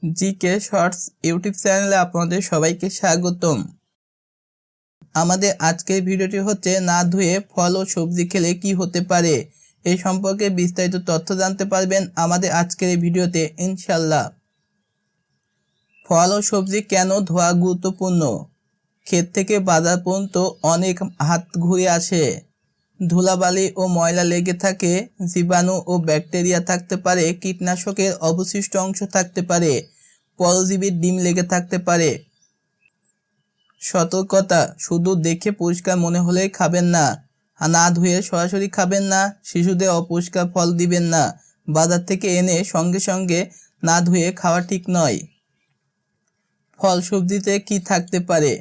GK shorts YouTube চ্যানেলে আপনাদের সবাইকে স্বাগতম। আমাদের আজকের ভিডিওটি হচ্ছে না ধুয়ে ফল ও সবজি খেলে কি হতে পারে, এই সম্পর্কে বিস্তারিত তথ্য জানতে পারবেন আমাদের আজকের এই ভিডিওতে ইনশাল্লাহ। ফল ও সবজি কেন ধোয়া গুরুত্বপূর্ণ? ক্ষেত থেকে বাজার পর্যন্ত অনেক হাত ঘুরে আসে, ধুলাবালি ও ময়লা লেগে থাকে, জীবাণু ও ব্যাকটেরিয়া থাকতে পারে, কীটনাশকের অবশিষ্ট অংশ থাকতে পারে, পরজীবীর ডিম লেগে থাকতে পারে। সতর্কতা, শুধু দেখে পরিষ্কার মনে হলেই খাবেন না, না ধুয়ে সরাসরি খাবেন না, শিশুদের অপরিষ্কার ফল দিবেন না, বাজার থেকে এনে সঙ্গে সঙ্গে না ধুয়ে খাওয়া ঠিক নয়। ফল সবজিতে কি থাকতে পারে?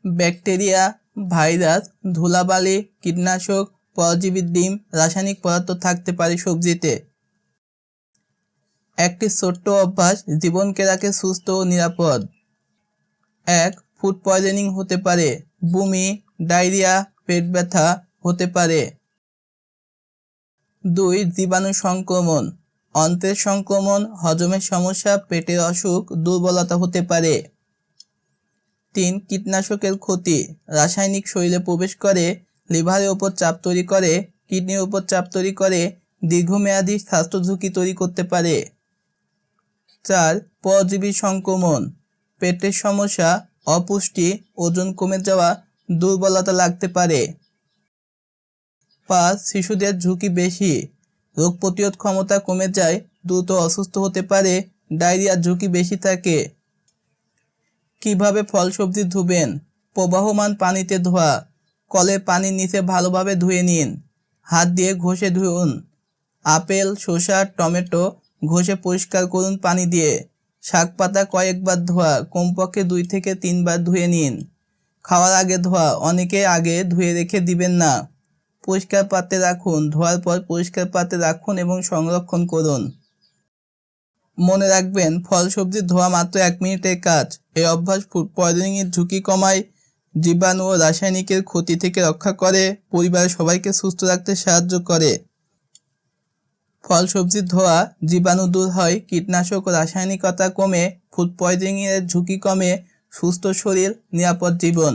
ব্যাকটেরিয়া, ভাইরাস, ধুলাবালি, কীটনাশক, পরজীবীর ডিম, রাসায়নিক পদার্থ থাকতে পারে সবজিতে। একটি ছোট্ট অভ্যাস জীবনকে রাখে সুস্থ ও নিরাপদ। 1. ফুড পয়জনিং হতে পারে, বমি, ডায়রিয়া, পেট ব্যথা হতে পারে। 2. জীবাণু সংক্রমণ, অন্ত্রের সংক্রমণ, হজমের সমস্যা, পেটের অসুখ, দুর্বলতা হতে পারে। 3. কীটনাশকের ক্ষতি, রাসায়নিক শরীরে প্রবেশ করে, লিভারের উপর চাপ তৈরি করে, কিডনির উপর চাপ তৈরি করে, দীর্ঘমেয়াদী স্বাস্থ্য ঝুঁকি তৈরি করতে পারে। 4. পরজীবী সংক্রমণ, পেটের সমস্যা, অপুষ্টি, ওজন কমে যাওয়া, দুর্বলতা লাগতে পারে। 5. শিশুদের ঝুঁকি বেশি, রোগ প্রতিরোধ ক্ষমতা কমে যায়, দ্রুত অসুস্থ হতে পারে, ডায়রিয়ার ঝুঁকি বেশি থাকে। কিভাবে ফল সবজি ধুবেন? প্রবাহমান পানিতে ধোয়া, কলের পানির নিচে ভালোভাবে ধুয়ে নিন, হাত দিয়ে ঘষে ধুন। আপেল, শসা, টমেটো ঘষে পরিষ্কার করুন পানি দিয়ে। শাক পাতা কয়েকবার ধোয়া, কমপক্ষে 2 থেকে 3 বার ধুয়ে নিন। খাওয়ার আগে ধোয়া, অনেকে আগে ধুয়ে রেখে দিবেন না। পরিষ্কার পাত্রে রাখুন, ধোয়ার পর পরিষ্কার পাত্রে রাখুন এবং সংরক্ষণ করুন। মনে রাখবেন, ফল সবজি ধোয়া মাত্র 1 মিনিটের কাজ। এই অভ্যাস ফুড পয়জনিংয়ের ঝুঁকি কমায়, জীবাণু ও রাসায়নিকের ক্ষতি থেকে রক্ষা করে, পরিবারের সবাইকে সুস্থ রাখতে সাহায্য করে। ফল সবজি ধোয়া, জীবাণু দূর হয়, কীটনাশক ও রাসায়নিকতা কমে, ফুড পয়জনিংয়ের ঝুঁকি কমে, সুস্থ শরীর, নিরাপদ জীবন।